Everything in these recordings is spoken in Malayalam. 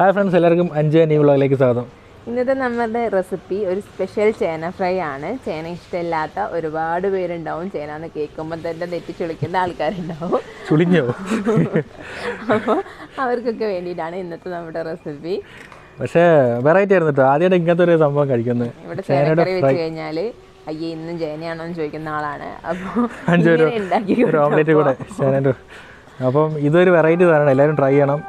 ഹായ് ഫ്രണ്ട്സ്, എല്ലാവർക്കും അഞ്ചു Nivi വ്ളോഗിലേക്ക് സ്വാഗതം. ഇന്നത്തെ നമ്മുടെ റെസിപ്പി ഒരു സ്പെഷ്യൽ ചേന ഫ്രൈ ആണ്. ചേന ഇഷ്ടമില്ലാത്ത ഒരുപാട് പേരുണ്ടാവും. ചേന എന്ന് കേൾക്കുമ്പോൾ തന്നെ നെറ്റിച്ചുളിക്കുന്ന ആൾക്കാരുണ്ടാവും. ചുളിഞ്ഞോ? അപ്പോൾ അവർക്കൊക്കെ വേണ്ടിയിട്ടാണ് ഇന്നത്തെ നമ്മുടെ റെസിപ്പി. പക്ഷേ വെറൈറ്റി ആയിരുന്നു കേട്ടോ. ആദ്യമായിട്ട് ഇങ്ങനത്തെ ഒരു സംഭവം കഴിക്കുന്നത്. ഇവിടെ ചേനക്കറി വെച്ച് കഴിഞ്ഞാൽ അയ്യേ ഇന്നും ചേനയാണോ എന്ന് ചോദിക്കുന്ന ആളാണ്. അപ്പോൾ ഒരു ഓംലേറ്റ് കൂടെ ചേനേൻ്റെ. അപ്പം ഇതൊരു വെറൈറ്റി സാധനമാണ്, എല്ലാവരും ട്രൈ ചെയ്യണം.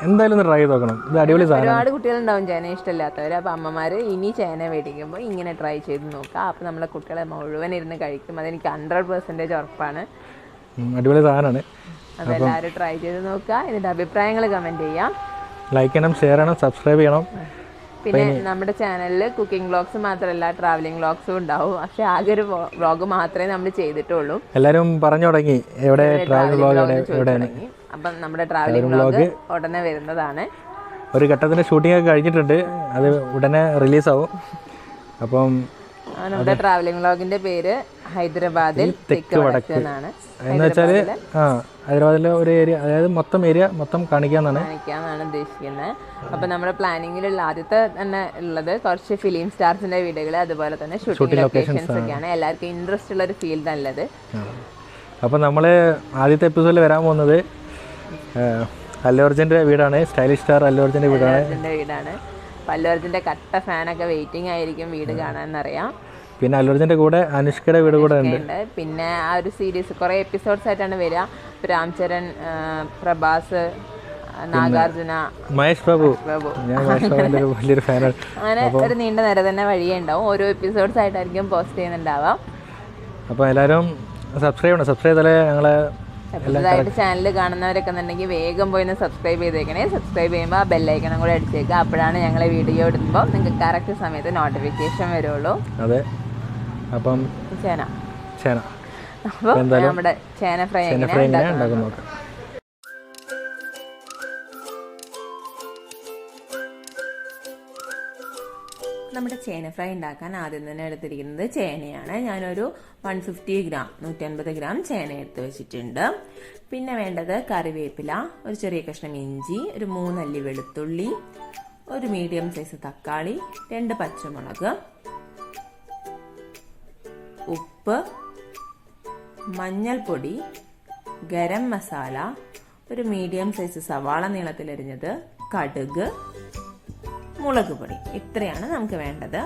എന്തായാലും ഒന്ന് ട്രൈ ചെയ്ത് നോക്കണം. ഇത് അടിപൊളി സാധനം. ഒരുപാട് കുട്ടികളുണ്ടാവും ചേന ഇഷ്ടമില്ലാത്തവർ. അപ്പോൾ അമ്മമാർ ഇനി ചേന മേടിക്കുമ്പോൾ ഇങ്ങനെ ട്രൈ ചെയ്ത് നോക്കുക. അപ്പോൾ നമ്മളെ കുട്ടികളെ മുഴുവൻ ഇരുന്ന് കഴിക്കും. അതെനിക്ക് 100% ഉറപ്പാണ്. അടിപൊളി സാധനമാണ്. അപ്പോൾ എല്ലാവരും ട്രൈ ചെയ്ത് നോക്കുക. ഇതിൻ്റെ അഭിപ്രായങ്ങൾ കമൻറ്റ് ചെയ്യാം. ലൈക്ക് ചെയ്യണം, ഷെയർ ചെയ്യണം, സബ്സ്ക്രൈബ് ചെയ്യണം. പിന്നെ നമ്മുടെ ചാനലിൽ കുക്കിംഗ് വ്ളോഗ്സ് മാത്രമല്ല ട്രാവലിംഗ് വ്ളോഗ്സും ഉണ്ടാവും. പക്ഷെ ആകെ ഒരു വ്ളോഗ് മാത്രമേ നമ്മൾ ചെയ്തിട്ടുള്ളൂ. എല്ലാവരും പറഞ്ഞു തുടങ്ങി എവിടെ ട്രാവലിംഗ് വ്ളോഗ് എവിടെയാണ്. അപ്പം നമ്മുടെ ട്രാവലിംഗ് വ്ളോഗ് ഉടനെ വരുന്നതാണ്. ഒരു ഘട്ടത്തിൻ്റെ ഷൂട്ടിംഗ് ഒക്കെ കഴിഞ്ഞിട്ടുണ്ട്, അത് ഉടനെ റിലീസാവും. അപ്പം നമ്മുടെ ട്രാവലിംഗ് വ്ളോഗിന്റെ പേര് ഹൈദരാബാദിൽ തെക്ക് വടക്ക് എന്നാണ്. എന്ന് വെച്ചാൽ ഹൈദരാബാദിലെ ഒരു ഏരിയ, അതായത് മൊത്തം ഏരിയ മൊത്തം കാണിക്കാന്നാണ് ഉദ്ദേശിക്കുന്നത്. അപ്പം നമ്മുടെ പ്ലാനിങ്ങിലുള്ള ആദ്യത്തെ തന്നെ ഉള്ളത് കുറച്ച് ഫിലിം സ്റ്റാർസിന്റെ വീടുകൾ, അതുപോലെ തന്നെ ഷൂട്ടിംഗ് ലൊക്കേഷൻസ് ഒക്കെയാണ്. എല്ലാവർക്കും ഇൻട്രസ്റ്റ് ഉള്ള ഒരു ഫീൽഡ് നല്ലത്. അപ്പം നമ്മൾ ആദ്യത്തെ എപ്പിസോഡിൽ വരാൻ പോകുന്നത് അല്ലു അർജുൻ്റെ വീടാണ്. സ്റ്റൈലിഷ് സ്റ്റാർ അല്ലു അർജുൻ്റെ വീടാണ്. അല്ലു അർജുൻ്റെ കട്ട ഫാനൊക്കെ വെയിറ്റിംഗ് ആയിരിക്കും വീട് കാണാനറിയാം. പിന്നെ അല്ലു അർജുൻ്റെ കൂടെ അനുഷ്കയുടെ വീട് കൂടെ ഉണ്ട്. പിന്നെ ആ ഒരു സീരീസ് കുറേ എപ്പിസോഡ്സ് ആയിട്ടാണ് വരിക. രാംചരൺ, പ്രഭാസ്, നാഗാർജുന, മഹേഷ് ബാബു. ഞാൻ മഹേഷ് ബാബുവിൻ്റെ വലിയൊരു ഫാനാണ്. അങ്ങനെ ഒരു നീണ്ട നിര തന്നെ വഴിയേ ഉണ്ടാവും. ഓരോ എപ്പിസോഡ്സ് ആയിട്ടായിരിക്കും പോസ്റ്റ് ചെയ്യുന്നുണ്ടാവാം. അപ്പോൾ എല്ലാവരും സബ്സ്ക്രൈബ് ചെയ്യണം. സബ്സ്ക്രൈബ് ചെയ്താലേ ഞങ്ങളെ പുതുതായിട്ട് ചാനൽ കാണുന്നവരൊക്കെ എന്നുണ്ടെങ്കിൽ വേഗം പോയി ഒന്ന് സബ്സ്ക്രൈബ് ചെയ്തേക്കണേ. സബ്സ്ക്രൈബ് ചെയ്യുമ്പോൾ ആ ബെല്ലൈക്കണം കൂടെ അടിച്ചേക്കുക. അപ്പോഴാണ് ഞങ്ങളെ വീഡിയോ ഇടുമ്പോൾ നിങ്ങൾക്ക് കറക്റ്റ് സമയത്ത് നോട്ടിഫിക്കേഷൻ വരുള്ളൂ. അതെ. അപ്പം ചേന അപ്പോൾ നമ്മുടെ ചേന ഫ്രൈ ഉണ്ടാക്കും നോക്കാം. നമ്മുടെ ചേന ഫ്രൈ ഉണ്ടാക്കാൻ ആദ്യം തന്നെ എടുത്തിരിക്കുന്നത് ചേനയാണ്. ഞാനൊരു 150 ഗ്രാം 150 ഗ്രാം ചേന എടുത്ത് വെച്ചിട്ടുണ്ട്. പിന്നെ വേണ്ടത് കറിവേപ്പില, ഒരു ചെറിയ കഷ്ണം ഇഞ്ചി, ഒരു 3 അല്ലി വെളുത്തുള്ളി, ഒരു മീഡിയം സൈസ് തക്കാളി, 2 പച്ചമുളക്, ഉപ്പ്, മഞ്ഞൾപ്പൊടി, ഗരം മസാല, ഒരു മീഡിയം സൈസ് സവാള നീളത്തിലരിഞ്ഞത്, കടുക്, മുളക് പൊടി. ഇത്രയാണ് നമുക്ക് വേണ്ടത്.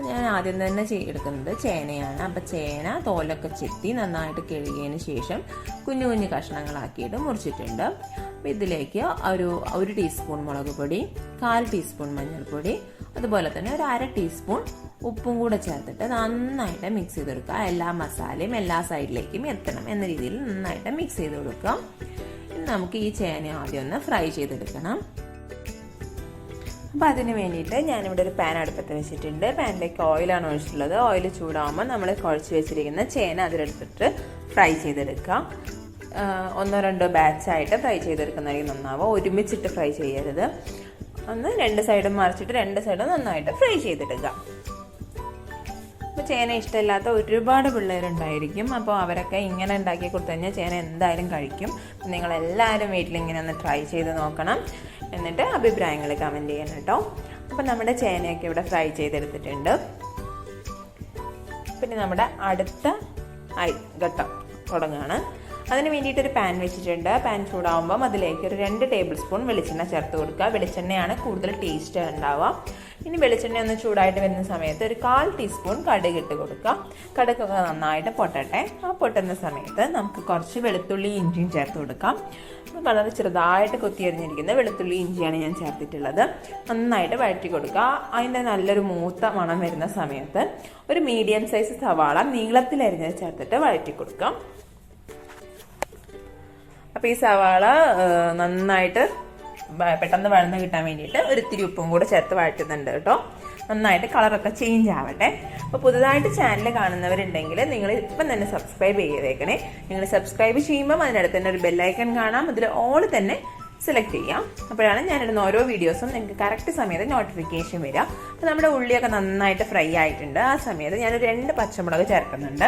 ഞാൻ ആദ്യം തന്നെ എടുക്കുന്നത് ചേനയാണ്. അപ്പം ചേന തോലൊക്കെ ചെത്തി നന്നായിട്ട് കഴുകിയതിന് ശേഷം കുഞ്ഞു കുഞ്ഞു കഷ്ണങ്ങളാക്കിയിട്ട് മുറിച്ചിട്ടുണ്ട്. അപ്പം ഇതിലേക്ക് ഒരു ടീസ്പൂൺ മുളക് പൊടി, 1/4 ടീസ്പൂൺ മഞ്ഞൾപ്പൊടി, അതുപോലെ തന്നെ ഒരു 1/2 ടീസ്പൂൺ ഉപ്പും കൂടെ ചേർത്തിട്ട് നന്നായിട്ട് മിക്സ് ചെയ്ത് കൊടുക്കുക. എല്ലാ മസാലയും എല്ലാ സൈഡിലേക്കും എത്തണം എന്ന രീതിയിൽ നന്നായിട്ട് മിക്സ് ചെയ്ത് കൊടുക്കുക. ഇനി നമുക്ക് ഈ ചേന ആദ്യം ഒന്ന് ഫ്രൈ ചെയ്തെടുക്കണം. അപ്പം അതിന് വേണ്ടിയിട്ട് ഞാനിവിടെ ഒരു പാൻ അടുപ്പത്ത് വെച്ചിട്ടുണ്ട്. പാനിലേക്ക് ഓയിലാണ് ഒഴിച്ചിട്ടുള്ളത്. ഓയിൽ ചൂടാകുമ്പോൾ നമ്മൾ കുഴച്ച് വെച്ചിരിക്കുന്ന ചേന അതിലെടുത്തിട്ട് ഫ്രൈ ചെയ്തെടുക്കുക. 1-2 ബാച്ചായിട്ട് ഫ്രൈ ചെയ്തെടുക്കുന്നതായിരിക്കും നന്നാവുക. ഒരുമിച്ചിട്ട് ഫ്രൈ ചെയ്യരുത്. ഒന്ന് 2 സൈഡും മറിച്ചിട്ട് 2 സൈഡും നന്നായിട്ട് ഫ്രൈ ചെയ്തെടുക്കുക. അപ്പോൾ ചേന ഇഷ്ടമില്ലാത്ത ഒരുപാട് പിള്ളേരുണ്ടായിരിക്കും. അപ്പോൾ അവരൊക്കെ ഇങ്ങനെ ഉണ്ടാക്കി കൊടുത്തു കഴിഞ്ഞാൽ ചേന എന്തായാലും കഴിക്കും. നിങ്ങളെല്ലാവരും വീട്ടിലിങ്ങനെ ഒന്ന് ട്രൈ ചെയ്ത് നോക്കണം. എന്നിട്ട് അഭിപ്രായങ്ങൾ കമൻറ്റ് ചെയ്യണം കേട്ടോ. അപ്പം നമ്മുടെ ചേനയൊക്കെ ഇവിടെ ഫ്രൈ ചെയ്തെടുത്തിട്ടുണ്ട്. പിന്നെ നമ്മുടെ അടുത്ത ഘട്ടം തുടങ്ങുകയാണ്. അതിന് വേണ്ടിയിട്ടൊരു പാൻ വെച്ചിട്ടുണ്ട്. പാൻ ചൂടാകുമ്പം അതിലേക്ക് ഒരു 2 ടേബിൾ സ്പൂൺ വെളിച്ചെണ്ണ ചേർത്ത് കൊടുക്കുക. വെളിച്ചെണ്ണയാണ് കൂടുതൽ ടേസ്റ്റ് ഉണ്ടാവുക. ഇനി വെളിച്ചെണ്ണ ഒന്ന് ചൂടായിട്ട് വരുന്ന സമയത്ത് ഒരു 1/4 ടീസ്പൂൺ കടുക് ഇട്ട് കൊടുക്കുക. കടുകൊക്കെ നന്നായിട്ട് പൊട്ടട്ടെ. ആ പൊട്ടുന്ന സമയത്ത് നമുക്ക് കുറച്ച് വെളുത്തുള്ളി ഇഞ്ചിയും ചേർത്ത് കൊടുക്കാം. വളരെ ചെറുതായിട്ട് കൊത്തിയരിഞ്ഞിരിക്കുന്ന വെളുത്തുള്ളി ഇഞ്ചിയാണ് ഞാൻ ചേർത്തിട്ടുള്ളത്. നന്നായിട്ട് വഴറ്റി കൊടുക്കുക. അതിൻ്റെ നല്ലൊരു മൂത്ത മണം വരുന്ന സമയത്ത് ഒരു മീഡിയം സൈസ് സവാള നീളത്തിലരിഞ്ഞത് ചേർത്തിട്ട് വഴറ്റി കൊടുക്കാം. അപ്പോൾ ഈ സവാള നന്നായിട്ട് പെട്ടെന്ന് വഴന്ന് കിട്ടാൻ വേണ്ടിയിട്ട് ഒരിത്തിരി ഉപ്പും കൂടെ ചേർത്ത് വഴറ്റുന്നുണ്ട് കേട്ടോ. നന്നായിട്ട് കളറൊക്കെ ചേഞ്ച് ആവട്ടെ. അപ്പോൾ പുതുതായിട്ട് ചാനൽ കാണുന്നവരുണ്ടെങ്കിൽ നിങ്ങൾ ഇപ്പം തന്നെ സബ്സ്ക്രൈബ് ചെയ്തേക്കണേ. നിങ്ങൾ സബ്സ്ക്രൈബ് ചെയ്യുമ്പം അതിനടുത്ത് തന്നെ ഒരു ബെല്ലൈക്കൺ കാണാം. അതിൽ ഓൾ തന്നെ സെലക്ട് ചെയ്യാം. അപ്പോഴാണ് ഞാനിടുന്ന ഓരോ വീഡിയോസും നിങ്ങൾക്ക് കറക്റ്റ് സമയത്ത് നോട്ടിഫിക്കേഷൻ വരിക. അപ്പോൾ നമ്മുടെ ഉള്ളിയൊക്കെ നന്നായിട്ട് ഫ്രൈ ആയിട്ടുണ്ട്. ആ സമയത്ത് ഞാനൊരു 2 പച്ചമുളക് ചേർക്കുന്നുണ്ട്.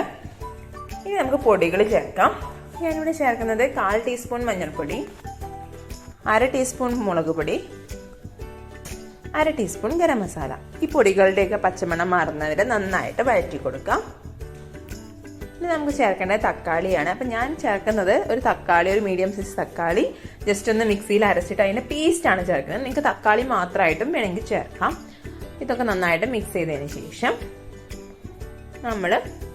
ഇനി നമുക്ക് പൊടികൾ ചേർക്കാം. ഞാനിവിടെ ചേർക്കുന്നത് 1/4 ടീസ്പൂൺ മഞ്ഞൾപ്പൊടി, 1/2 ടീസ്പൂൺ മുളക് പൊടി, 1 ടീസ്പൂൺ ഗരം മസാല. ഈ പൊടികളുടെയൊക്കെ പച്ചമണം മാറുന്നവരെ നന്നായിട്ട് വഴറ്റി കൊടുക്കാം. ഇനി നമുക്ക് ചേർക്കേണ്ടത് തക്കാളിയാണ്. അപ്പം ഞാൻ ചേർക്കുന്നത് ഒരു തക്കാളി, ഒരു മീഡിയം സൈസ് തക്കാളി ജസ്റ്റ് ഒന്ന് മിക്സിയിൽ അരച്ചിട്ട് അതിൻ്റെ പേസ്റ്റാണ് ചേർക്കുന്നത്. നിങ്ങൾക്ക് തക്കാളി മാത്രമായിട്ടും വേണമെങ്കിൽ ചേർക്കാം. ഇതൊക്കെ നന്നായിട്ട് മിക്സ് ചെയ്തതിന് ശേഷം നമ്മൾ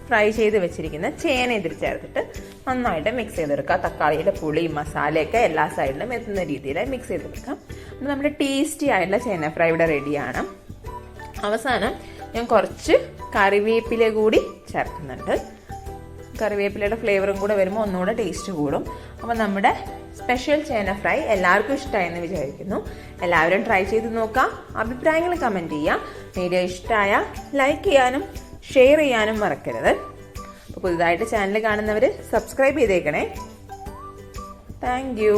ഫ്രൈ ചെയ്ത് വെച്ചിരിക്കുന്ന ചേന ഇതിൽ ചേർത്തിട്ട് നന്നായിട്ട് മിക്സ് ചെയ്തെടുക്കുക. തക്കാളിയുടെ പുളി മസാലയൊക്കെ എല്ലാ സൈഡിലും എത്തുന്ന രീതിയിൽ മിക്സ് ചെയ്തെടുക്കാം. അപ്പോൾ നമ്മുടെ ടേസ്റ്റി ആയിട്ടുള്ള ചേന ഫ്രൈ ഇവിടെ റെഡിയാണ്. അവസാനം ഞാൻ കുറച്ച് കറിവേപ്പില കൂടി ചേർക്കുന്നുണ്ട്. കറിവേപ്പിലയുടെ ഫ്ലേവറും കൂടെ വരുമ്പോൾ ഒന്നുകൂടെ ടേസ്റ്റ് കൂടും. അപ്പോൾ നമ്മുടെ സ്പെഷ്യൽ ചേന ഫ്രൈ എല്ലാവർക്കും ഇഷ്ടമായെന്ന് വിചാരിക്കുന്നു. എല്ലാവരും ട്രൈ ചെയ്ത് നോക്കാം. അഭിപ്രായങ്ങൾ കമൻറ്റ് ചെയ്യാം. വീഡിയോ ഇഷ്ടമായ ലൈക്ക് ചെയ്യാനും ഷെയർ ചെയ്യാനും മറക്കരുത്. അപ്പോൾ പുതുതായിട്ട് ചാനൽ കാണുന്നവർ സബ്സ്ക്രൈബ് ചെയ്തേക്കണേ. Thank you.